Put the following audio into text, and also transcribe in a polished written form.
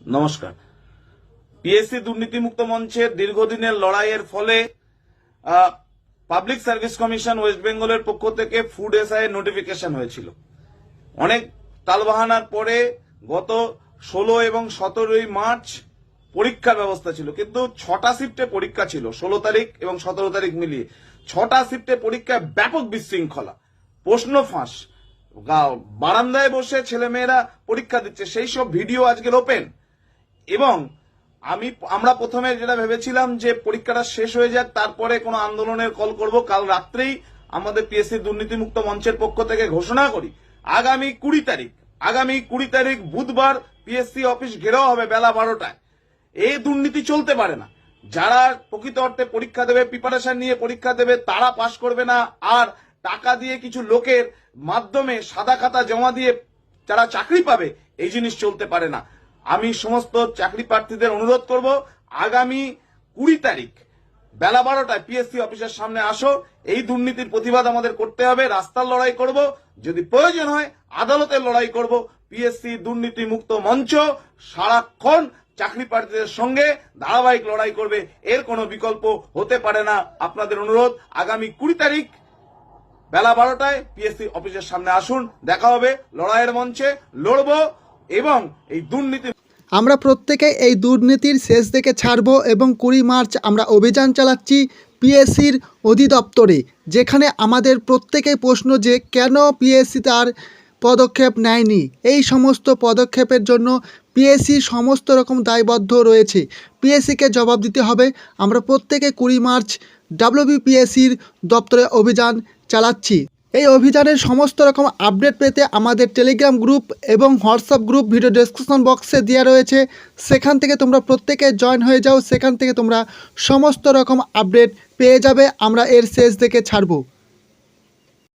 নমস্কার। পিএসসি দুর্নীতিমুক্ত মঞ্চের দীর্ঘদিনের লড়াইয়ের ফলে পাবলিক সার্ভিস কমিশন ওয়েস্ট বেঙ্গলের পক্ষ থেকে ফুড এসআই নোটিফিকেশন হয়েছিল। অনেক তালবাহানার পরে গত 16 এবং 17 মার্চ পরীক্ষার ব্যবস্থা ছিল, কিন্তু 6টা শিফটে পরীক্ষা ছিল, 16 তারিখ এবং 17 তারিখ মিলিয়ে 6টা শিফটে পরীক্ষায় ব্যাপক বিশৃঙ্খলা, প্রশ্ন ফাঁস, বারান্দায় বসে ছেলেমেয়েরা পরীক্ষা দিচ্ছে, সেই সব ভিডিও আজকের ওপেন। এবং আমরা প্রথমে যেটা ভেবেছিলাম যে পরীক্ষাটা শেষ হয়ে যাক, তারপরে কোনো আন্দোলনের কল করব। কাল রাত্রেই আমাদের পিএসসি দুর্নীতিমুক্ত মঞ্চের পক্ষ থেকে ঘোষণা করি আগামী 20 তারিখ বুধবার পিএসসি অফিস ঘেরাও হবে বেলা 12টায়। এই দুর্নীতি চলতে পারে না। যারা প্রকৃত অর্থে পরীক্ষা দেবে, প্রিপারেশন নিয়ে পরীক্ষা দেবে, তারা পাশ করবে না। আর টাকা দিয়ে কিছু লোকের মাধ্যমে সাদা খাতা জমা দিয়ে যারা চাকরি পাবে, এই জিনিস চলতে পারে না। আমি সমস্ত চাকরি প্রার্থীদের অনুরোধ করব, আগামী 20 তারিখ বেলা 12টায় পিএসসি অফিসের সামনে আসো। এই দুর্নীতির প্রতিবাদ আমাদের করতে হবে, রাস্তার লড়াই করব, যদি প্রয়োজন হয় আদালতের লড়াই করব। পিএসসি দুর্নীতি মুক্ত মঞ্চ সারাক্ষণ চাকরি প্রার্থীদের সঙ্গে ধারাবাহিক লড়াই করবে, এর কোনো বিকল্প হতে পারে না। আপনাদের অনুরোধ, আগামী 20 তারিখ বেলা 12টায় পিএসসি অফিসের সামনে আসুন, দেখা হবে, লড়াইয়ের মঞ্চে লড়ব এবং এই দুর্নীতি আমরা প্রত্যেকে এই দুর্নীতির শেষ দেখে ছাড়ব এবং 20 মার্চ আমরা অভিযান চালাচ্ছি পিএসসির অধিদপ্তরে, যেখানে আমাদের প্রত্যেকেই প্রশ্ন যে কেন পিএসসি তার পদক্ষেপ নেয়নি। এই সমস্ত পদক্ষেপের জন্য পিএসসি সমস্ত রকম দায়বদ্ধ রয়েছে, পিএসসিকে জবাব দিতে হবে। আমরা প্রত্যেকে 20 মার্চ ডাব্লিউবিপিএসসির দপ্তরে অভিযান চালাচ্ছি। এই অভিযানের সমস্ত রকম আপডেট পেতে আমাদের টেলিগ্রাম গ্রুপ এবং হোয়াটসঅ্যাপ গ্রুপ ভিডিও ডেসক্রিপশন বক্সে দেওয়া রয়েছে, সেখান থেকে তোমরা প্রত্যেকে জয়েন হয়ে যাও। সেখান থেকে তোমরা সমস্ত রকম আপডেট পেয়ে যাবে। আমরা এর শেষ দেখে ছাড়ব।